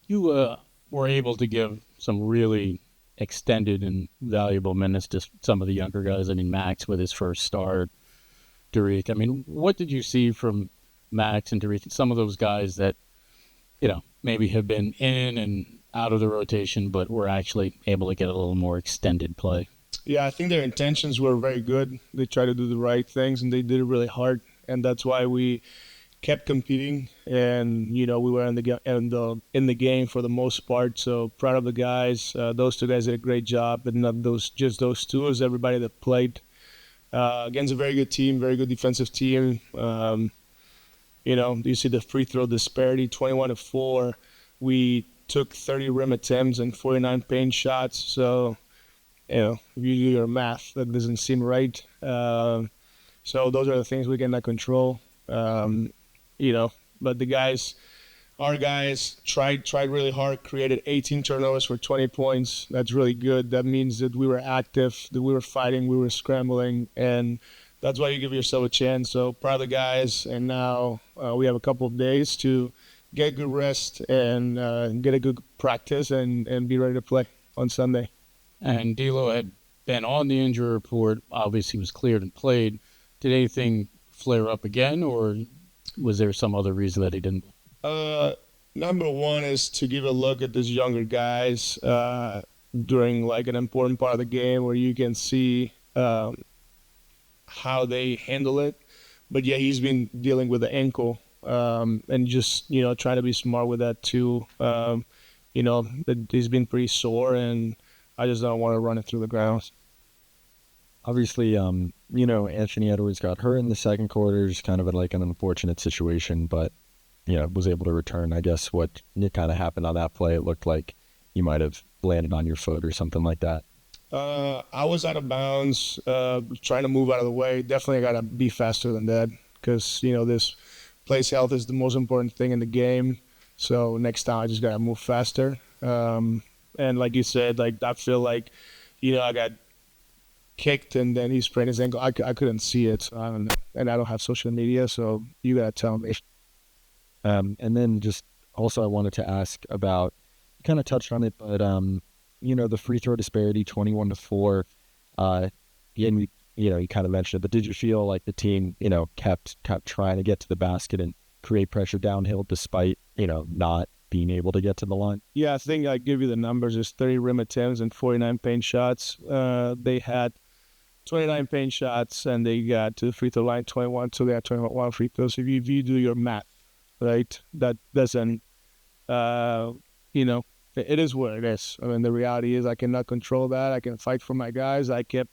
You were able to give some really extended and valuable minutes to some of the younger guys. I mean, Max with his first start, Dariq. I mean, what did you see from Max and Dariq? Some of those guys that, maybe have been in and out of the rotation, but were actually able to get a little more extended play. Yeah, I think their intentions were very good. They tried to do the right things, and they did it really hard. And that's why we kept competing, and we were in the game for the most part. So proud of the guys. Those two guys did a great job, but not those two. It was everybody that played against a very good team, very good defensive team. You see the free throw disparity, 21-4. We took 30 rim attempts and 49 paint shots. So if you do your math, that doesn't seem right. So those are the things we cannot control. But our guys tried really hard, created 18 turnovers for 20 points. That's really good. That means that we were active, that we were fighting, we were scrambling, and that's why you give yourself a chance. So proud of the guys, and now we have a couple of days to get good rest and get a good practice and be ready to play on Sunday. And D'Lo had been on the injury report, obviously was cleared and played. Did anything flare up again, or was there some other reason that he didn't? Number one is to give a look at these younger guys during like an important part of the game where you can see how they handle it. But yeah, he's been dealing with the ankle and just trying to be smart with that too. That he's been pretty sore, and I just don't want to run it through the ground. Obviously, Anthony Edwards got hurt in the second quarter, just kind of like an unfortunate situation, but, was able to return. I guess what kind of happened on that play, it looked like you might have landed on your foot or something like that. I was out of bounds, trying to move out of the way. Definitely got to be faster than that because, this place health is the most important thing in the game. So next time I just got to move faster. And like you said, I feel like, I got kicked and then he sprained his ankle. I couldn't see it. So I don't know. And I don't have social media, so you got to tell me. And then just also I wanted to ask about, you kind of touched on it, but, the free throw disparity, 21-4, you kind of mentioned it, but did you feel like the team, kept trying to get to the basket and create pressure downhill despite, not being able to get to the line? Yeah, I think I give you the numbers. It's 30 rim attempts and 49 paint shots. They had 29 paint shots and they got to the free throw line 21, so they had 21 free throws. If you do your math, right, that doesn't, it is what it is. I mean, the reality is I cannot control that. I can fight for my guys. I kept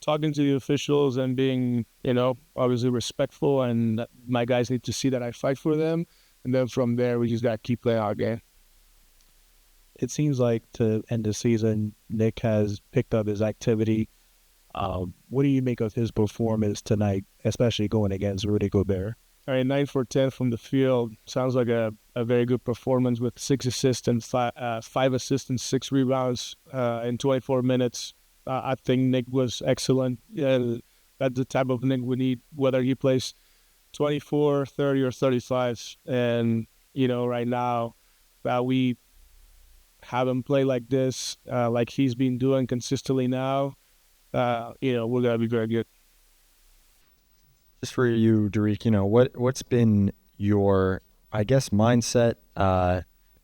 talking to the officials and being, obviously respectful, and my guys need to see that I fight for them. And then from there, we just got to keep playing our game. It seems like to end the season, Nick has picked up his activity. What do you make of his performance tonight, especially going against Rudy Gobert? All right, 9 for 10 from the field. Sounds like a very good performance with 6 assists and 5 assists and 6 rebounds in 24 minutes. I think Nick was excellent. Yeah, that's the type of Nick we need, whether he plays 24, 30, or 35. And, right now, we have him play like this, like he's been doing consistently now, we're going to be very good. Just for you, Dariq, what's been your, I guess, mindset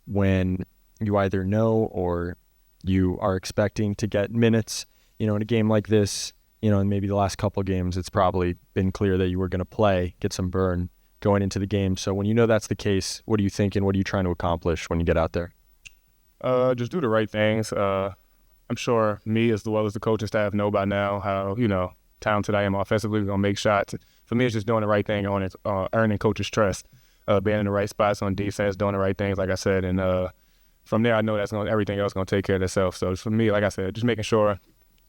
when you either know or you are expecting to get minutes, in a game like this, and maybe the last couple of games, it's probably been clear that you were going to play, get some burn going into the game. So when you know that's the case, what are you thinking? What are you trying to accomplish when you get out there? Just do the right things. I'm sure me as well as the coaching staff know by now how, talented I am offensively. We're going to make shots. For me, it's just doing the right thing on it, earning coach's trust, being in the right spots on defense, doing the right things, like I said. And from there, I know everything else going to take care of itself. So for me, like I said, just making sure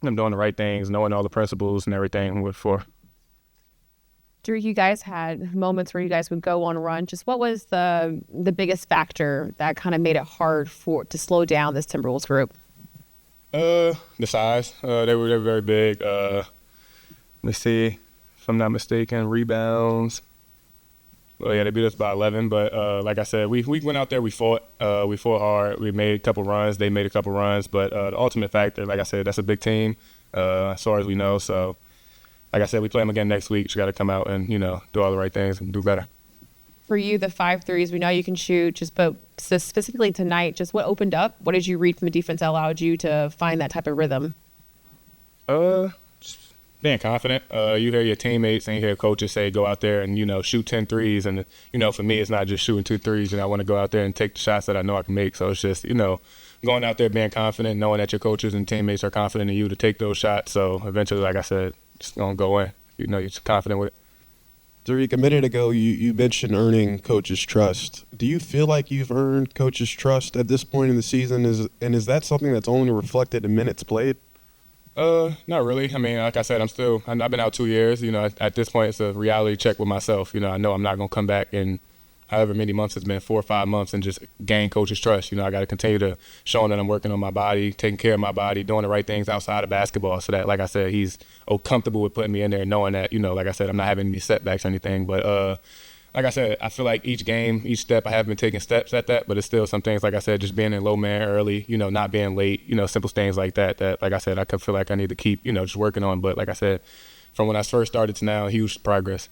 I'm doing the right things, knowing all the principles and everything for. Dariq, you guys had moments where you guys would go on a run. Just what was the biggest factor that kind of made it hard to slow down this Timberwolves group? The size. They were very big. Let me see, if I'm not mistaken, rebounds. Well, yeah, they beat us by 11. But like I said, we went out there, we fought hard. We made a couple runs. They made a couple runs. But the ultimate factor, like I said, that's a big team as far as we know. So, like I said, we play them again next week. Just got to come out and, do all the right things and do better. For you, the 5 threes, we know you can shoot, but specifically tonight, just what opened up? What did you read from the defense that allowed you to find that type of rhythm? Just being confident. You hear your teammates and you hear coaches say, go out there and, shoot 10 threes. And, for me, it's not just shooting 2 threes. I want to go out there and take the shots that I know I can make. So it's just, going out there, being confident, knowing that your coaches and teammates are confident in you to take those shots. So eventually, like I said, just going to go in. You're just confident with it. Dariq, a minute ago, you mentioned earning coach's trust. Do you feel like you've earned coach's trust at this point in the season? Is that something that's only reflected in minutes played? Not really. I mean, like I said, I've been out 2 years. At this point, it's a reality check with myself. I know I'm not going to come back in however many months it's been, 4 or 5 months, and just gain coach's trust. I got to continue to show him that I'm working on my body, taking care of my body, doing the right things outside of basketball so that, like I said, he's comfortable with putting me in there, knowing that, like I said, I'm not having any setbacks or anything. But like I said, I feel like each game, each step, I have been taking steps at that, but it's still some things, like I said, just being in low man early, not being late, simple things like that, like I said, I could feel like I need to keep, just working on. But like I said, from when I first started to now, huge progress.